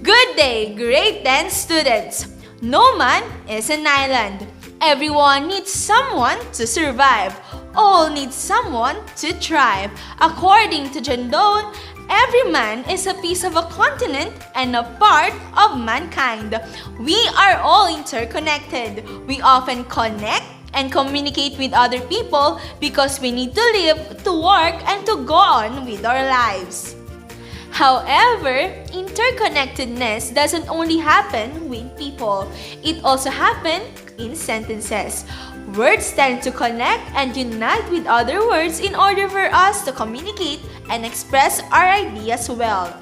Good day, grade 10 students! No man is an island. Everyone needs someone to survive. All need someone to thrive. According to G10, every man is a piece of a continent and a part of mankind. We are all interconnected. We often connect and communicate with other people because we need to live, to work, and to go on with our lives. However, interconnectedness doesn't only happen with people. It also happens in sentences. Words tend to connect and unite with other words in order for us to communicate and express our ideas well.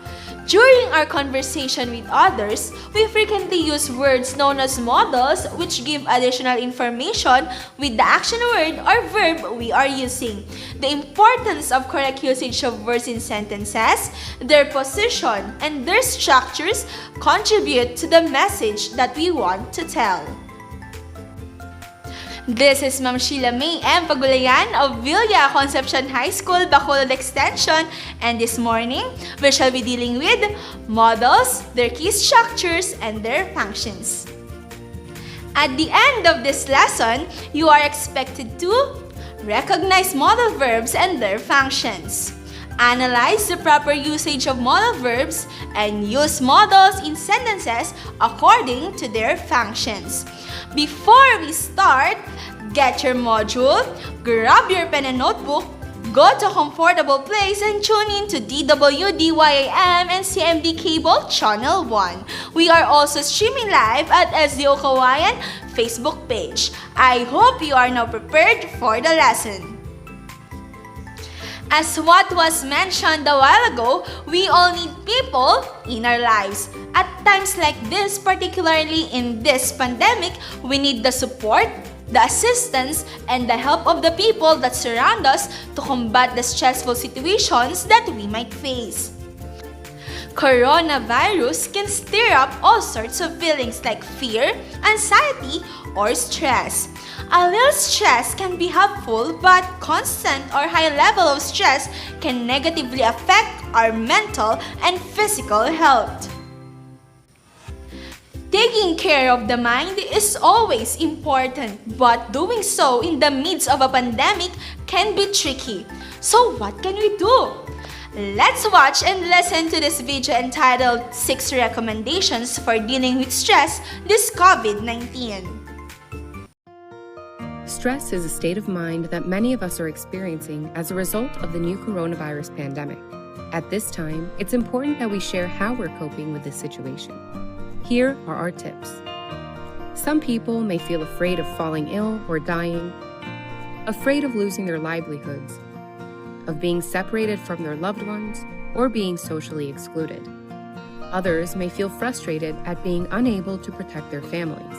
During our conversation with others, we frequently use words known as modals, which give additional information with the action word or verb we are using. The importance of correct usage of words in sentences, their position, and their structures contribute to the message that we want to tell. This is Ma'am Sheila Pagulayan of Villa Concepcion High School, Bacolod Extension, and this morning, we shall be dealing with modals, their key structures, and their functions. At the end of this lesson, you are expected to recognize modal verbs and their functions, analyze the proper usage of modal verbs, and use modals in sentences according to their functions. Before we start, get your module, grab your pen and notebook, go to a comfortable place and tune in to DWDYAM and CMD Cable Channel 1. We are also streaming live at SDO Kawayan Facebook page. I hope you are now prepared for the lesson. As what was mentioned a while ago, we all need people in our lives. At times like this, particularly in this pandemic, we need the support, the assistance, and the help of the people that surround us to combat the stressful situations that we might face. Coronavirus can stir up all sorts of feelings like fear, anxiety, or stress. A little stress can be helpful, but constant or high level of stress can negatively affect our mental and physical health. Taking care of the mind is always important, but doing so in the midst of a pandemic can be tricky. So what can we do? Let's watch and listen to this video entitled 6 Recommendations for Dealing with Stress this COVID-19. Stress is a state of mind that many of us are experiencing as a result of the new coronavirus pandemic. At this time, it's important that we share how we're coping with this situation. Here are our tips. Some people may feel afraid of falling ill or dying, afraid of losing their livelihoods, of being separated from their loved ones, or being socially excluded. Others may feel frustrated at being unable to protect their families.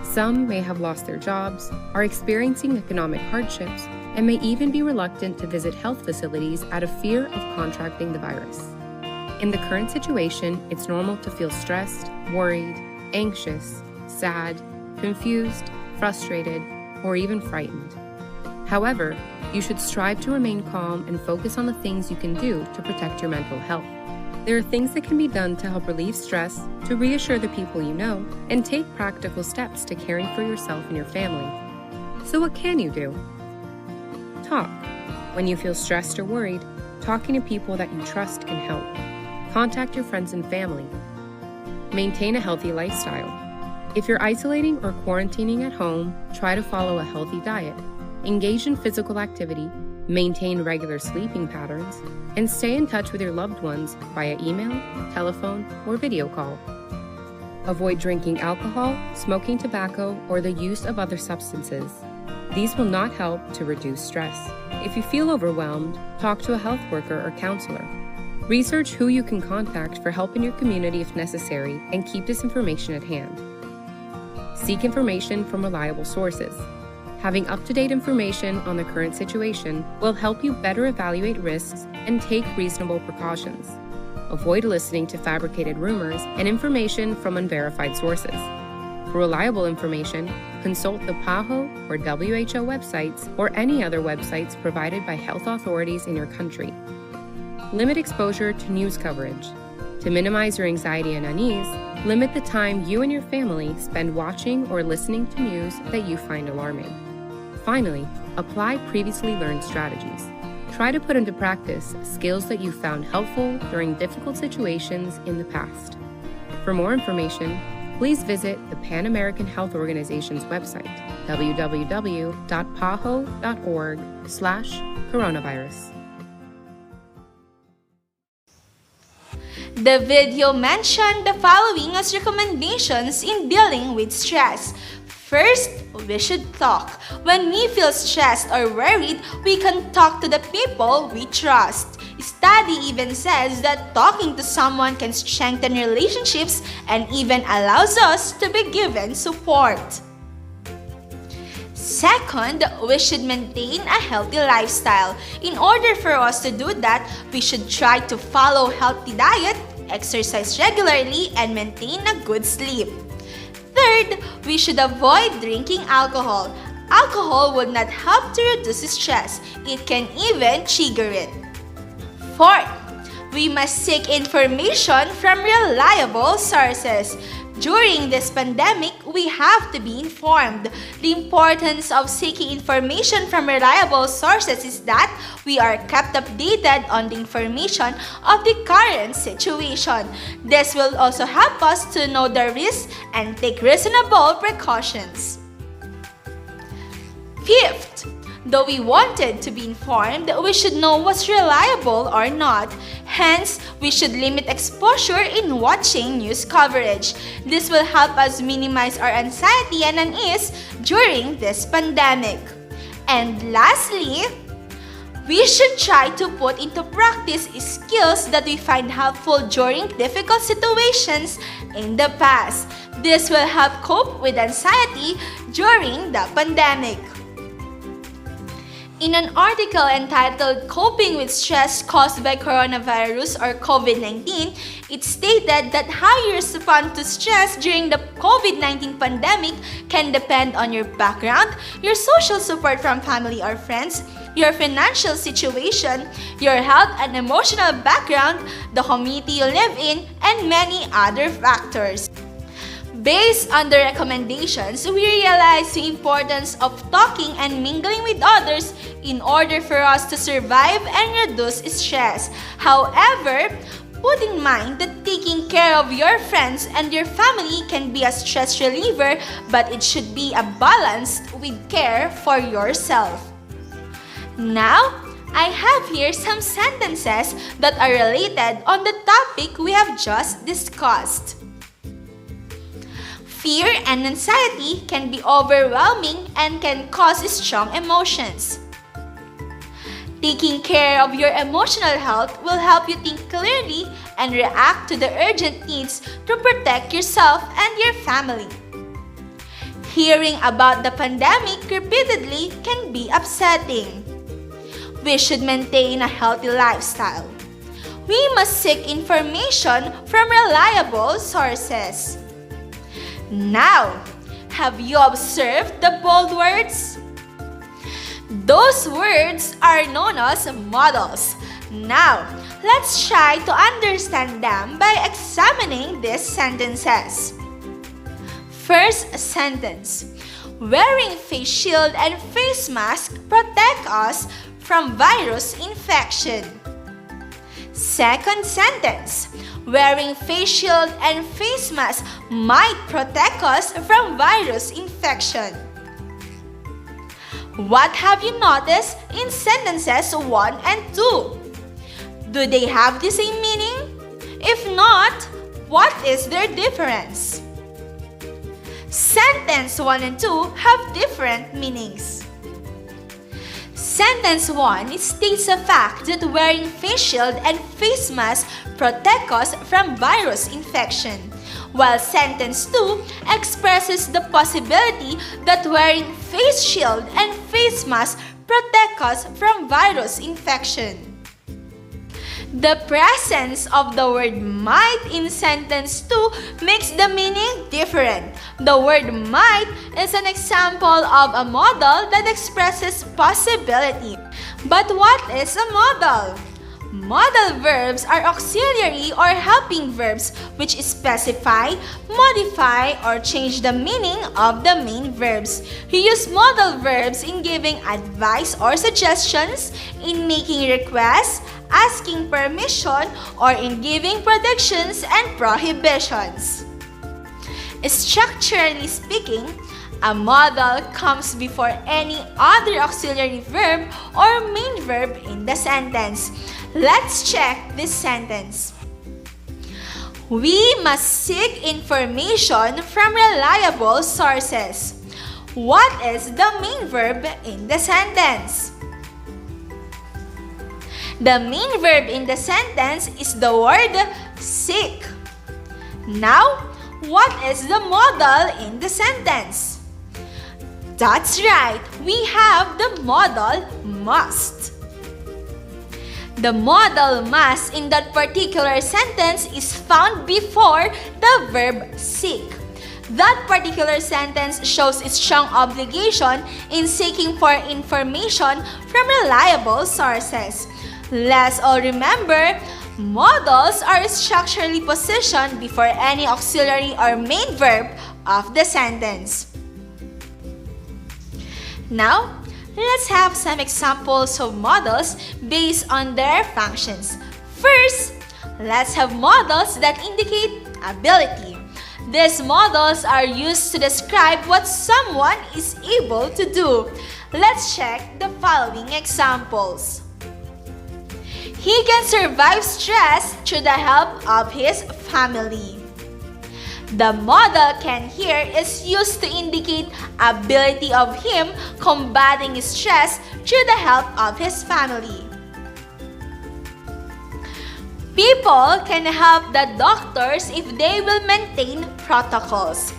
Some may have lost their jobs, are experiencing economic hardships, and may even be reluctant to visit health facilities out of fear of contracting the virus. In the current situation, it's normal to feel stressed, worried, anxious, sad, confused, frustrated, or even frightened. However, you should strive to remain calm and focus on the things you can do to protect your mental health. There are things that can be done to help relieve stress, to reassure the people you know, and take practical steps to caring for yourself and your family. So what can you do? Talk. When you feel stressed or worried, talking to people that you trust can help. Contact your friends and family. Maintain a healthy lifestyle. If you're isolating or quarantining at home, try to follow a healthy diet. Engage in physical activity, maintain regular sleeping patterns, and stay in touch with your loved ones via email, telephone, or video call. Avoid drinking alcohol, smoking tobacco, or the use of other substances. These will not help to reduce stress. If you feel overwhelmed, talk to a health worker or counselor. Research who you can contact for help in your community if necessary, and keep this information at hand. Seek information from reliable sources. Having up-to-date information on the current situation will help you better evaluate risks and take reasonable precautions. Avoid listening to fabricated rumors and information from unverified sources. For reliable information, consult the PAHO or WHO websites or any other websites provided by health authorities in your country. Limit exposure to news coverage. To minimize your anxiety and unease, limit the time you and your family spend watching or listening to news that you find alarming. Finally, apply previously learned strategies. Try to put into practice skills that you found helpful during difficult situations in the past. For more information, please visit the Pan American Health Organization's website, www.paho.org/coronavirus. The video mentioned the following as recommendations in dealing with stress. First, we should talk. When we feel stressed or worried, we can talk to the people we trust. Study even says that talking to someone can strengthen relationships and even allows us to be given support. Second, we should maintain a healthy lifestyle. In order for us to do that, we should try to follow healthy diet, exercise regularly, and maintain a good sleep. Third, we should avoid drinking alcohol. Alcohol would not help to reduce stress. It can even trigger it. Fourth, we must seek information from reliable sources. During this pandemic, we have to be informed. The importance of seeking information from reliable sources is that we are kept updated on the information of the current situation. This will also help us to know the risks and take reasonable precautions. Fifth, though we wanted to be informed, we should know what's reliable or not. Hence, we should limit exposure in watching news coverage. This will help us minimize our anxiety and unease during this pandemic. And lastly, we should try to put into practice skills that we find helpful during difficult situations in the past. This will help cope with anxiety during the pandemic. In an article entitled Coping with Stress Caused by Coronavirus or COVID-19, it stated that how you respond to stress during the COVID-19 pandemic can depend on your background, your social support from family or friends, your financial situation, your health and emotional background, the community you live in, and many other factors. Based on the recommendations, we realize the importance of talking and mingling with others in order for us to survive and reduce stress. However, put in mind that taking care of your friends and your family can be a stress reliever, but it should be a balance with care for yourself. Now, I have here some sentences that are related on the topic we have just discussed. Fear and anxiety can be overwhelming and can cause strong emotions. Taking care of your emotional health will help you think clearly and react to the urgent needs to protect yourself and your family. Hearing about the pandemic repeatedly can be upsetting. We should maintain a healthy lifestyle. We must seek information from reliable sources. Now, have you observed the bold words? Those words are known as modals. Now, let's try to understand them by examining these sentences. First sentence. Wearing face shield and face mask protect us from virus infection. Second sentence. Wearing face shield and face mask might protect us from virus infection. What have you noticed in sentences 1 and 2? Do they have the same meaning? If not, what is their difference? Sentence 1 and 2 have different meanings. Sentence 1 states the fact that wearing face shield and face mask protect us from virus infection, while sentence 2 expresses the possibility that wearing face shield and face mask protect us from virus infection. The presence of the word might in sentence 2 makes the meaning different. The word might is an example of a modal that expresses possibility. But what is a modal? Modal verbs are auxiliary or helping verbs which specify, modify, or change the meaning of the main verbs. We use modal verbs in giving advice or suggestions, in making requests, asking permission, or in giving predictions and prohibitions. Structurally speaking, a modal comes before any other auxiliary verb or main verb in the sentence. Let's check this sentence. We must seek information from reliable sources. What is the main verb in the sentence? The main verb in the sentence is the word seek. Now, what is the modal in the sentence? That's right, we have the modal must. The modal must in that particular sentence is found before the verb seek. That particular sentence shows its strong obligation in seeking for information from reliable sources. Let's all remember, modals are structurally positioned before any auxiliary or main verb of the sentence. Now, let's have some examples of modals based on their functions. First, let's have modals that indicate ability. These modals are used to describe what someone is able to do. Let's check the following examples. He can survive stress through the help of his family. The modal can here is used to indicate ability of him combating stress through the help of his family. People can help the doctors if they will maintain protocols.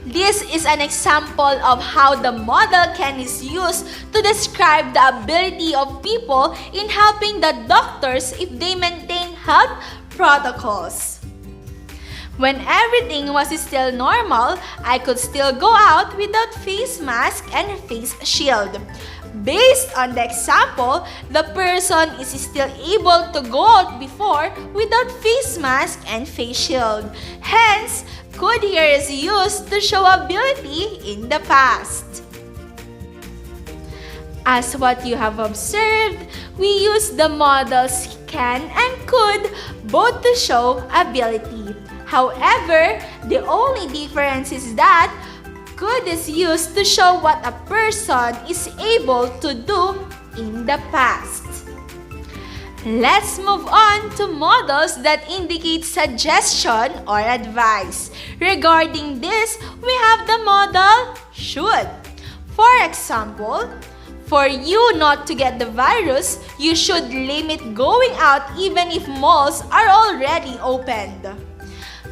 This is an example of how the modal can is used to describe the ability of people in helping the doctors if they maintain health protocols. When everything was still normal, I could still go out without face mask and face shield. Based on the example, the person is still able to go out before without face mask and face shield. Hence, could here is used to show ability in the past. As what you have observed, we use the modals can and could both to show ability. However, the only difference is that could is used to show what a person is able to do in the past. Let's move on to modals that indicate suggestion or advice. Regarding this, we have the modal should. For example, for you not to get the virus, you should limit going out even if malls are already opened.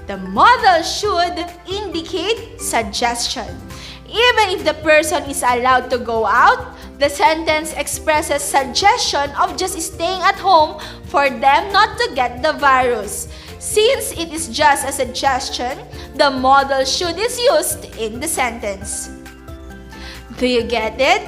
The modal should indicate suggestion. Even if the person is allowed to go out, the sentence expresses suggestion of just staying at home for them not to get the virus. Since it is just a suggestion, the modal should is used in the sentence. Do you get it?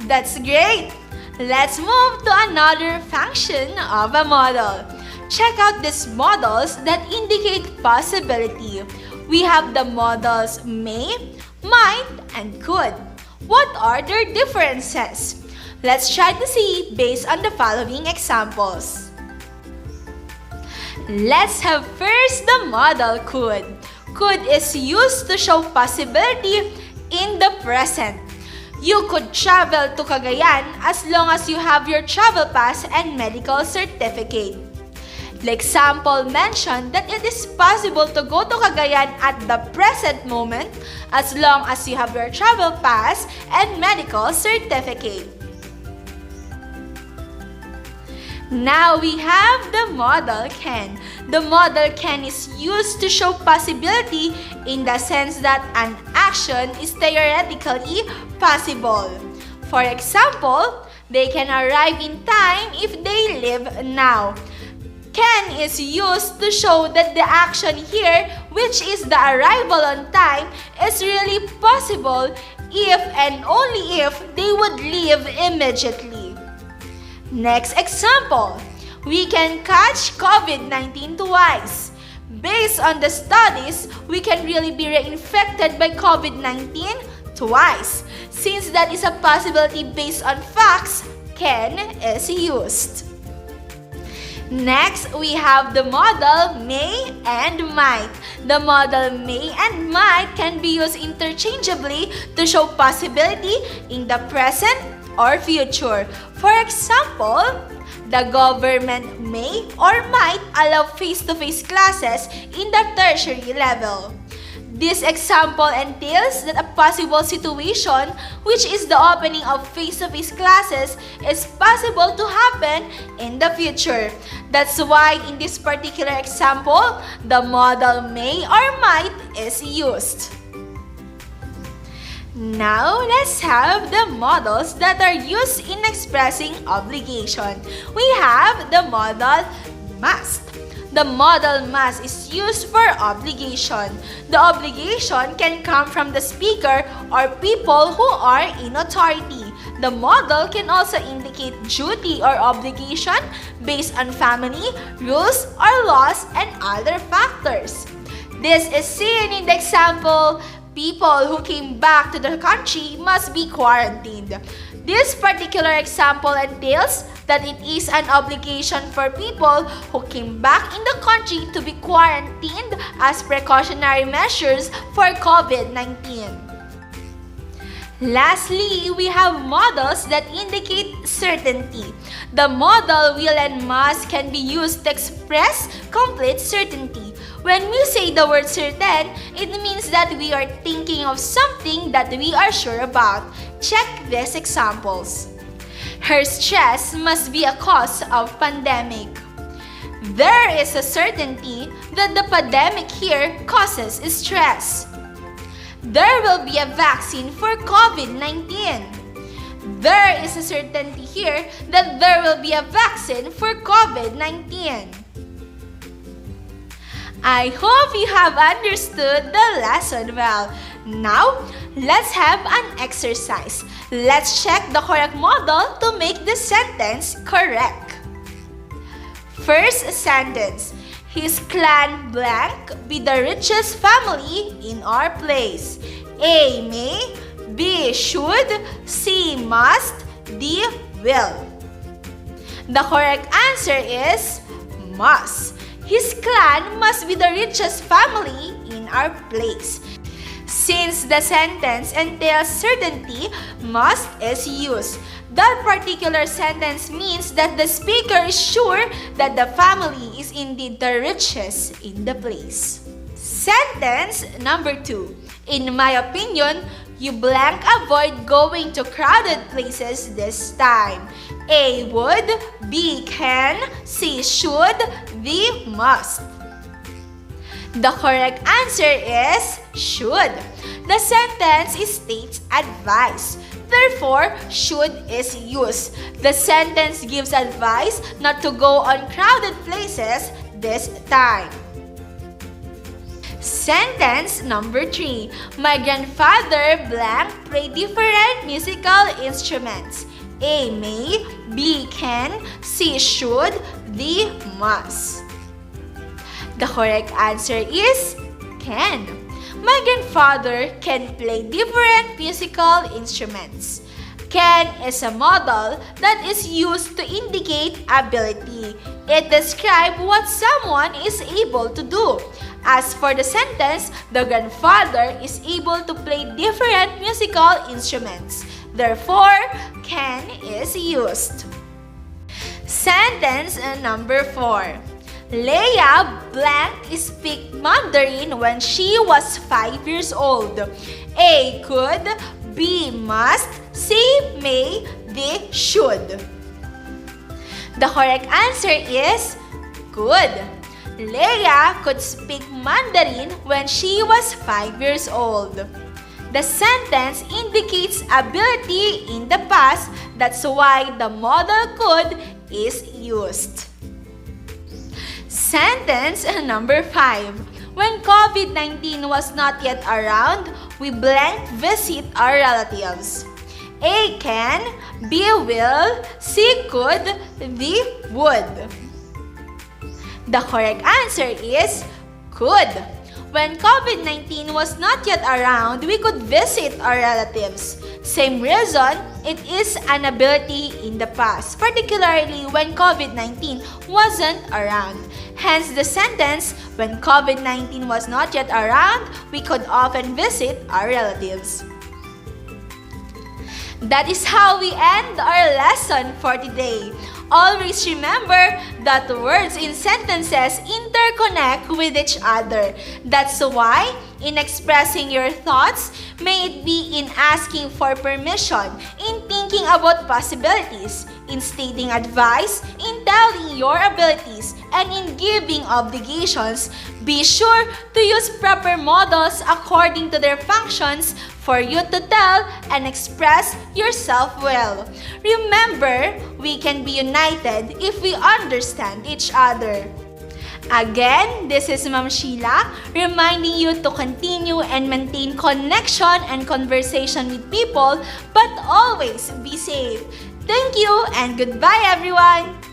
That's great! Let's move to another function of a modal. Check out these modals that indicate possibility. We have the modals may, might, and could. What are their differences? Let's try to see based on the following examples. Let's have first the modal could. Could is used to show possibility in the present. You could travel to Cagayan as long as you have your travel pass and medical certificate. The example mentioned that it is possible to go to Cagayan at the present moment as long as you have your travel pass and medical certificate. Now we have the modal can. The modal can is used to show possibility in the sense that an action is theoretically possible. For example, they can arrive in time if they leave now. Can is used to show that the action here, which is the arrival on time, is really possible if and only if they would leave immediately. Next example, We can catch COVID-19 twice. Based on the studies, we can really be reinfected by COVID-19 twice. Since that is a possibility based on facts, can is used. Next, we have the modal may and might. The modal may and might can be used interchangeably to show possibility in the present or future. For example, the government may or might allow face-to-face classes in the tertiary level. This example entails that a possible situation, which is the opening of face-to-face classes, is possible to happen in the future. That's why in this particular example, the modal may or might is used. Now, let's have the modals that are used in expressing obligation. We have the modal must. The modal must is used for obligation. The obligation can come from the speaker or people who are in authority. The modal can also indicate duty or obligation based on family, rules, or laws, and other factors. This is seen in the example, people who came back to the country must be quarantined. This particular example entails that it is an obligation for people who came back in the country to be quarantined as precautionary measures for COVID-19. Lastly, we have modals that indicate certainty. The modal will and must can be used to express complete certainty. When we say the word certain, it means that we are thinking of something that we are sure about. Check these examples. Her stress must be a cause of pandemic. There is a certainty that the pandemic here causes stress. There will be a vaccine for COVID-19. There is a certainty here that there will be a vaccine for COVID-19. I hope you have understood the lesson well. Now, let's have an exercise. Let's check the correct modal to make the sentence correct. First sentence. His clan blank be the richest family in our place. A may, B should, C must, D will. The correct answer is must. His clan must be the richest family in our place. Since the sentence entails certainty, must is used. That particular sentence means that the speaker is sure that the family is indeed the richest in the place. Sentence number 2. In my opinion, you blank avoid going to crowded places this time. A would, B can, C should, D must. The correct answer is should. The sentence states advice. Therefore, should is used. The sentence gives advice not to go on crowded places this time. Sentence number 3. My grandfather blank played different musical instruments. A may, B can, C should, D must. The correct answer is can. My grandfather can play different musical instruments. Can is a modal that is used to indicate ability. It describes what someone is able to do. As for the sentence, the grandfather is able to play different musical instruments. Therefore, can is used. Sentence number 4. Leia blank speak Mandarin when she was 5 years old. A could, B must, C may, D should. The correct answer is could. Leia could speak Mandarin when she was 5 years old. The sentence indicates ability in the past. That's why the modal could is used. Sentence number 5. When COVID-19 was not yet around, we blank visit our relatives. A can, B will, C could, D would. The correct answer is could. When COVID-19 was not yet around, we could visit our relatives. Same reason, it is an ability in the past, particularly when COVID-19 wasn't around. Hence the sentence, when COVID-19 was not yet around, we could often visit our relatives. That is how we end our lesson for today. Always remember that words in sentences interconnect with each other. That's why, in expressing your thoughts, may it be in asking for permission, in thinking about possibilities, in stating advice, in telling your abilities, and in giving obligations, be sure to use proper modals according to their functions for you to tell and express yourself well. Remember, we can be united if we understand each other. Again, this is Ma'am Sheila, reminding you to continue and maintain connection and conversation with people, but always be safe. Thank you and goodbye everyone!